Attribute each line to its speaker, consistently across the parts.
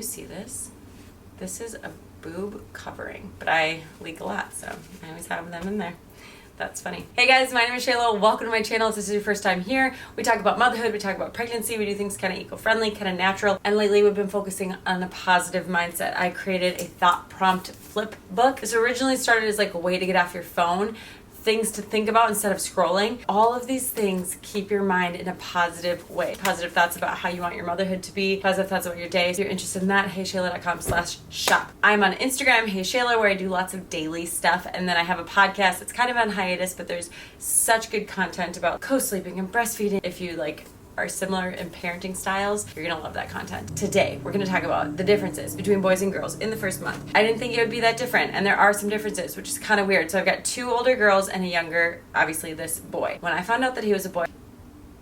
Speaker 1: You see this? This is a boob covering, but I leak a lot, so I always have them in there. That's funny. Hey guys, my name is Shayla. Welcome to my channel. If this is your first time here, we talk about motherhood, we talk about pregnancy, we do things kind of eco-friendly, kind of natural, and lately we've been focusing on a positive mindset. I created a thought prompt flip book. This originally started as like a way to get off your phone, things to think about instead of scrolling. All of these things keep your mind in a positive way. Positive thoughts about how you want your motherhood to be, positive thoughts about your day. If you're interested in that, HEYSHAYLA.com/shop. I'm on Instagram, HEYSHAYLA, where I do lots of daily stuff. And then I have a podcast. It's kind of on hiatus, but there's such good content about co-sleeping and breastfeeding. If you are similar in parenting styles, you're gonna love that content. Today, we're gonna talk about the differences between boys and girls in the first month. I didn't think it would be that different, and there are some differences, which is kind of weird. So I've got 2 older girls and a younger, obviously this boy. When I found out that he was a boy,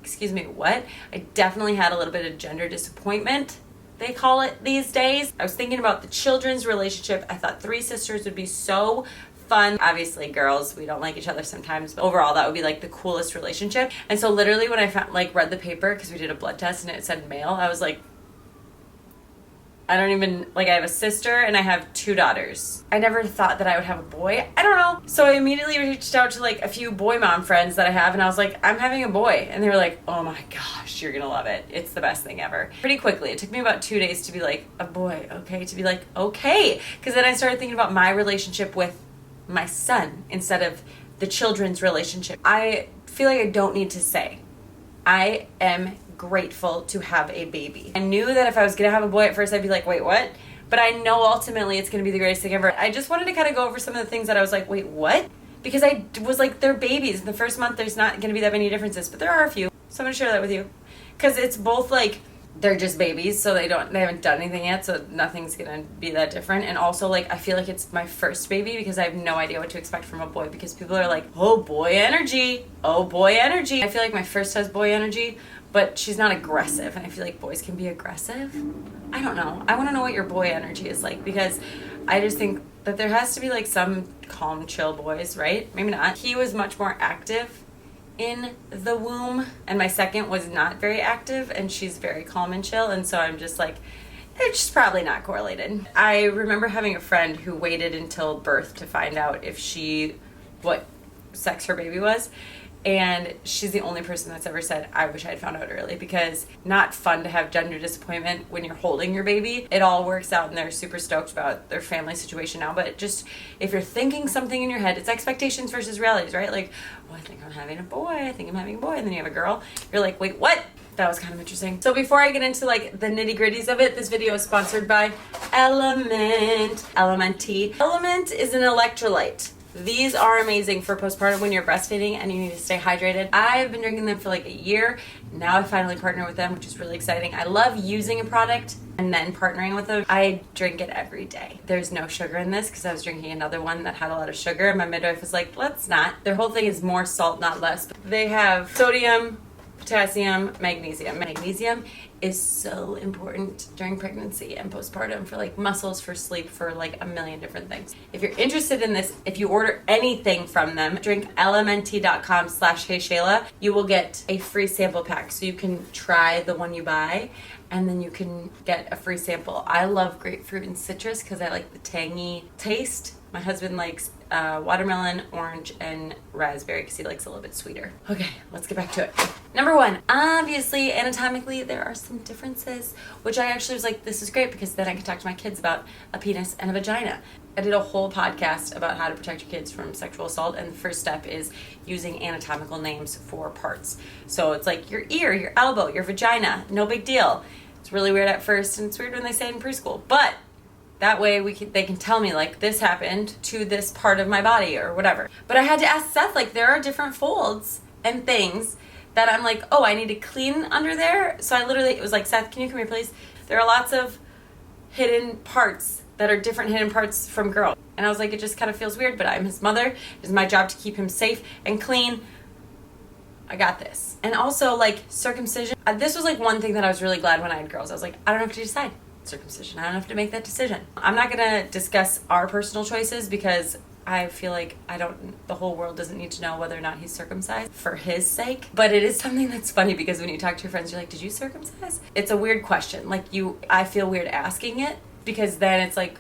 Speaker 1: excuse me, what? I definitely had a little bit of gender disappointment, they call it these days. I was thinking about the children's relationship. I thought 3 sisters would be so fun. Obviously girls, we don't like each other sometimes, but overall that would be like the coolest relationship. And so literally when I found, read the paper, because we did a blood test and it said male, I was like, I don't even, I have a sister and I have 2 daughters. I never thought that I would have a boy. I don't know. So I immediately reached out to a few boy mom friends that I have, and I was like, I'm having a boy. And they were like, oh my gosh, you're gonna love it. It's the best thing ever. Pretty quickly, it took me about 2 days to be like, a boy, okay, to be like, okay. Because then I started thinking about my relationship with my son instead of the children's relationship. I feel like I don't need to say I am grateful to have a baby. I knew that if I was gonna have a boy at first, I'd be like, wait, what? But I know ultimately it's gonna be the greatest thing ever. I just wanted to kind of go over some of the things that I was like, wait, what? Because I was like, they're babies. In the first month, there's not gonna be that many differences, but there are a few. So I'm gonna share that with you. Because it's both they're just babies, so they haven't done anything yet, so nothing's gonna be that different. And also I feel like it's my first baby because I have no idea what to expect from a boy, because people are like, oh boy energy, oh boy energy. I feel like my first has boy energy, but she's not aggressive, and I feel like boys can be aggressive. I don't know. I want to know what your boy energy is like, because I just think that there has to be some calm, chill boys, right? Maybe not. He was much more active in the womb, and my second was not very active, and she's very calm and chill, and so I'm just it's just probably not correlated. I remember having a friend who waited until birth to find out what sex her baby was, and she's the only person that's ever said, I wish I had found out early, because not fun to have gender disappointment when you're holding your baby. It all works out and they're super stoked about their family situation now, but just if you're thinking something in your head, it's expectations versus realities, right? Oh, I think I'm having a boy, I think I'm having a boy, and then you have a girl. You're like, wait, what? That was kind of interesting. So before I get into the nitty gritties of it, this video is sponsored by Element. Element is an electrolyte. These are amazing for postpartum when you're breastfeeding and you need to stay hydrated. I've been drinking them for a year. Now I finally partner with them, which is really exciting. I love using a product and then partnering with them. I drink it every day. There's no sugar in this because I was drinking another one that had a lot of sugar. My midwife was like, let's not. Their whole thing is more salt, not less. They have sodium, potassium, magnesium. Magnesium is so important during pregnancy and postpartum for muscles, for sleep, for a million different things. If you're interested in this, if you order anything from them, drink lmnt.com/HEYSHAYLA, you will get a free sample pack, so you can try the one you buy and then you can get a free sample. I love grapefruit and citrus because I like the tangy taste. My husband likes watermelon, orange, and raspberry because he likes a little bit sweeter. Okay, let's get back to it. Number 1, obviously, anatomically, there are some differences, which I actually was like, this is great because then I can talk to my kids about a penis and a vagina. I did a whole podcast about how to protect your kids from sexual assault, and the first step is using anatomical names for parts. So it's your ear, your elbow, your vagina, no big deal. It's really weird at first, and it's weird when they say it in preschool, but that way they can tell me this happened to this part of my body or whatever. But I had to ask Seth, there are different folds and things that I'm oh, I need to clean under there. So it was Seth, can you come here please? There are lots of hidden parts that are different hidden parts from girls. And I was it just kind of feels weird, but I'm his mother. It is my job to keep him safe and clean. I got this. And also circumcision. This was one thing that I was really glad when I had girls. I was I don't have to decide. Circumcision. I don't have to make that decision. I'm not gonna discuss our personal choices because I feel like the whole world doesn't need to know whether or not he's circumcised for his sake. But it is something that's funny because when you talk to your friends, you're like, did you circumcise? It's a weird question. Like I feel weird asking it because then it's like,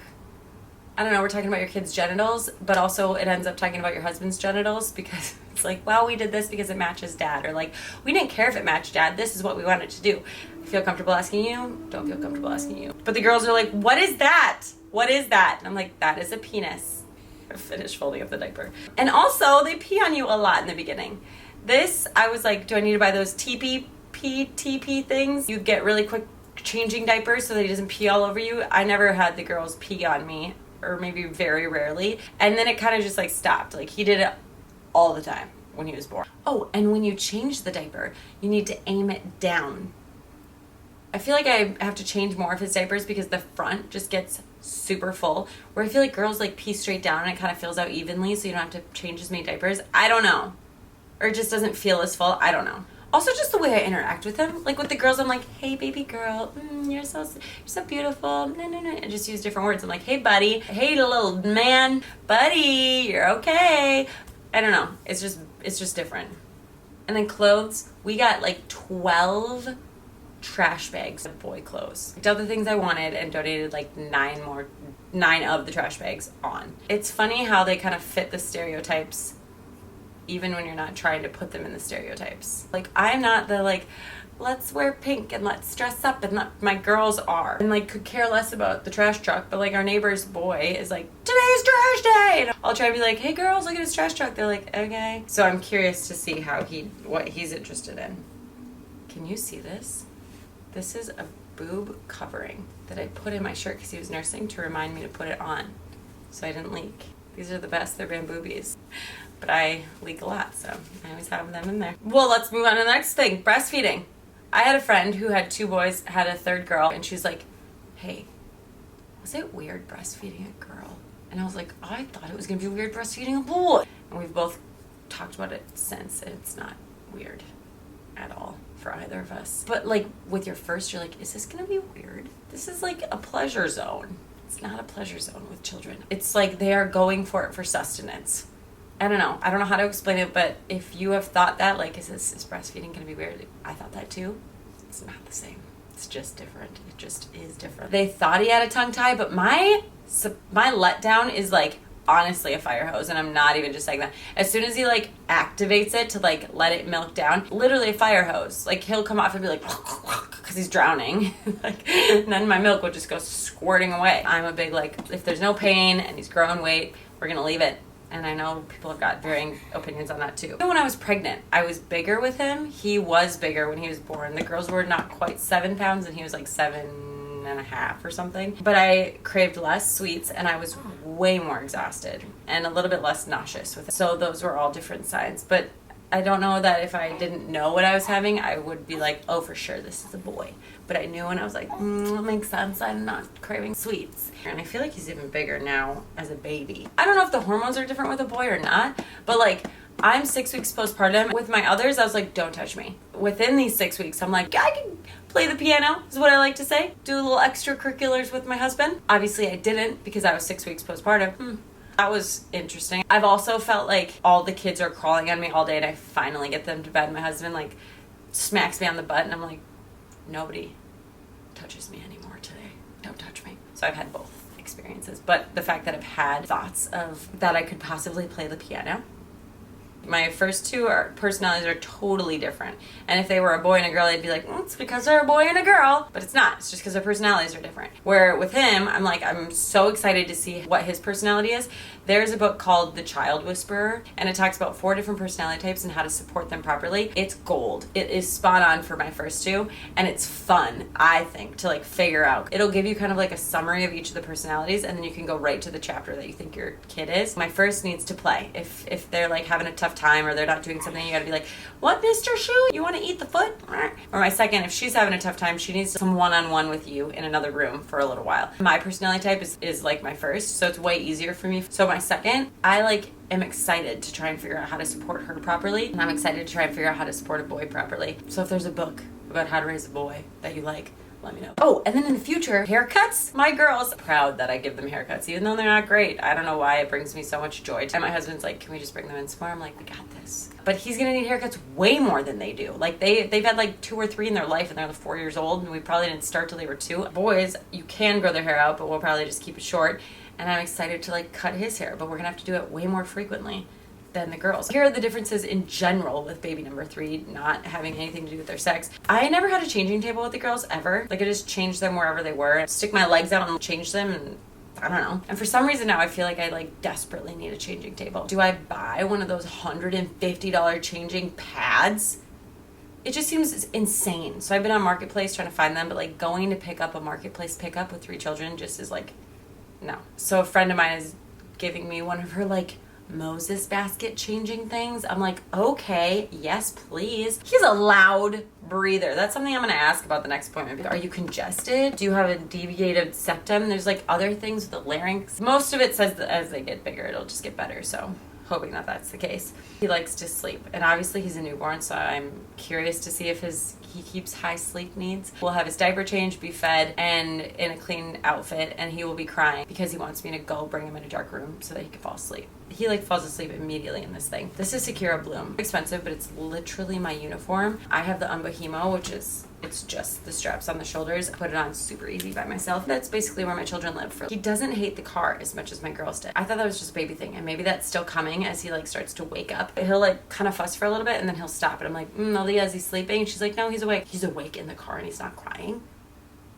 Speaker 1: I don't know, we're talking about your kid's genitals, but also it ends up talking about your husband's genitals because it's like, well, we did this because it matches dad. Or like, we didn't care if it matched dad. This is what we wanted to do. Feel comfortable asking you? Don't feel comfortable asking you. But the girls are like, what is that? What is that? And I'm like, that is a penis. I finished folding up the diaper. And also, they pee on you a lot in the beginning. This, I was like, do I need to buy those TP things? You get really quick changing diapers so that he doesn't pee all over you. I never had the girls pee on me, or maybe very rarely. And then it kind of just like stopped. Like he did it all the time when he was born. Oh, and when you change the diaper, you need to aim it down. I feel like I have to change more of his diapers because the front just gets super full, where I feel like girls like pee straight down and it kind of fills out evenly so you don't have to change as many diapers. I don't know. Or it just doesn't feel as full. I don't know. Also, just the way I interact with him. Like with the girls, I'm like, hey, baby girl, you're so beautiful. No. I just use different words. I'm like, hey, buddy. Hey, little man. Buddy, you're okay. I don't know. It's just different. And then clothes, we got like 12 trash bags of boy clothes. Picked out the things I wanted and donated like 9 of the trash bags on. It's funny how they kind of fit the stereotypes even when you're not trying to put them in the stereotypes. Like, I'm not the like, let's wear pink and let's dress up, and my girls are. And like could care less about the trash truck, but like our neighbor's boy is like, today's trash day! And I'll try to be like, hey girls, look at his trash truck. They're like, okay. So I'm curious to see what he's interested in. Can you see this? This is a boob covering that I put in my shirt because he was nursing to remind me to put it on so I didn't leak. These are the best, they're bamboobies. But I leak a lot, so I always have them in there. Well, let's move on to the next thing, breastfeeding. I had a friend who had 2 boys, had a 3rd girl, and she's like, hey, was it weird breastfeeding a girl? And I was like, I thought it was gonna be weird breastfeeding a boy. And we've both talked about it since, and it's not weird at all for either of us. But like with your first, you're like, is this gonna be weird? This is like a pleasure zone. It's not a pleasure zone with children. It's like they are going for it for sustenance. I don't know how to explain it, but if you have thought that, like, is breastfeeding gonna be weird? I thought that too. It's not the same. It's just different. It just is different. They thought he had a tongue tie, but my letdown is like honestly a fire hose, and I'm not even just saying that. As soon as he like activates it to like let it milk down, literally a fire hose. Like he'll come off and be like, because he's drowning, like, and then my milk will just go squirting away. I'm a big like, if there's no pain and he's growing weight, we're gonna leave it. And I know people have got varying opinions on that too. Even when I was pregnant, I was bigger with him. He was bigger when he was born. The girls were not quite 7 pounds and he was like 7.5 or something. But I craved less sweets and I was way more exhausted and a little bit less nauseous with it. So those were all different signs. But I don't know that if I didn't know what I was having, I would be like, oh, for sure, this is a boy. But I knew, and I was like, that makes sense. I'm not craving sweets. And I feel like he's even bigger now as a baby. I don't know if the hormones are different with a boy or not, but like, I'm 6 weeks postpartum. With my others, I was like, don't touch me. Within these 6 weeks, I'm like, I can play the piano, is what I like to say. Do a little extracurriculars with my husband. Obviously, I didn't because I was 6 weeks postpartum. That was interesting. I've also felt like all the kids are crawling on me all day and I finally get them to bed. My husband like smacks me on the butt and I'm like, nobody touches me anymore today. Don't touch me. So I've had both experiences. But the fact that I've had thoughts of that I could possibly play the piano. My first 2 personalities are totally different. And if they were a boy and a girl, I'd be like, it's because they're a boy and a girl. But it's not. It's just because their personalities are different. Where with him, I'm like, I'm so excited to see what his personality is. There's a book called The Child Whisperer, and it talks about 4 different personality types and how to support them properly. It's gold. It is spot on for my first 2, and it's fun, I think, to like figure out. It'll give you kind of like a summary of each of the personalities, and then you can go right to the chapter that you think your kid is. My first needs to play. If they're like having a tough time or they're not doing something, you gotta be like, what, Mr. Shoe? You wanna eat the foot? Or my second, if she's having a tough time, she needs some one-on-one with you in another room for a little while. My personality type is like my first, so it's way easier for me. So my second, I like am excited to try and figure out how to support her properly, and I'm excited to try and figure out how to support a boy properly. So if there's a book about how to raise a boy that you like, let me know. Oh, and then in the future, haircuts. My girls, proud that I give them haircuts, even though they're not great. I don't know why it brings me so much joy. And my husband's like, can we just bring them in some more? I'm like, we got this. But he's gonna need haircuts way more than they do. Like they've had like 2 or 3 in their life and they're 4 years old, and we probably didn't start till they were 2. Boys, you can grow their hair out, but we'll probably just keep it short. And I'm excited to like cut his hair, but we're gonna have to do it way more frequently than the girls. Here are the differences in general with baby number 3 not having anything to do with their sex. I never had a changing table with the girls ever. Like I just changed them wherever they were. Stick my legs out and change them, and I don't know. And for some reason now I feel like I like desperately need a changing table. Do I buy one of those $150 changing pads? It just seems insane. So I've been on Marketplace trying to find them, but like going to pick up a Marketplace pickup with 3 children just is like, no. So a friend of mine is giving me one of her like Moses basket changing things. I'm like, okay, yes, please. He's a loud breather. That's something I'm going to ask about the next appointment. Are you congested? Do you have a deviated septum? There's like other things with the larynx. Most of it says that as they get bigger, it'll just get better. So hoping that that's the case. He likes to sleep, and obviously he's a newborn, so I'm curious to see if he keeps high sleep needs. We'll have his diaper change, be fed, and in a clean outfit, and he will be crying because he wants me to go bring him in a dark room so that he can fall asleep. He like falls asleep immediately in this thing. This is Secura Bloom. Expensive, but it's literally my uniform. I have the Umbohemo, which is, it's just the straps on the shoulders. I put it on super easy by myself. That's basically where my children live. He doesn't hate the car as much as my girls did. I thought that was just a baby thing, and maybe that's still coming as he like starts to wake up. He'll like kind of fuss for a little bit and then he'll stop, and I'm like, Aaliyah, is he sleeping? And she's like, no, he's awake. He's awake in the car and he's not crying.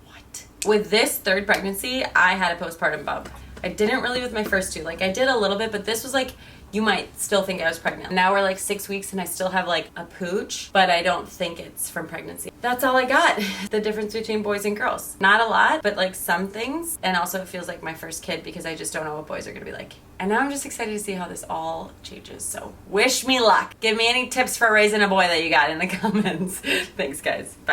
Speaker 1: What? With this 3rd pregnancy, I had a postpartum bump. I didn't really with my first 2. Like I did a little bit, but this was like, you might still think I was pregnant. Now we're like 6 weeks and I still have like a pooch, but I don't think it's from pregnancy. That's all I got. The difference between boys and girls. Not a lot, but like some things. And also it feels like my first kid because I just don't know what boys are gonna be like. And now I'm just excited to see how this all changes. So wish me luck. Give me any tips for raising a boy that you got in the comments. Thanks guys. Bye.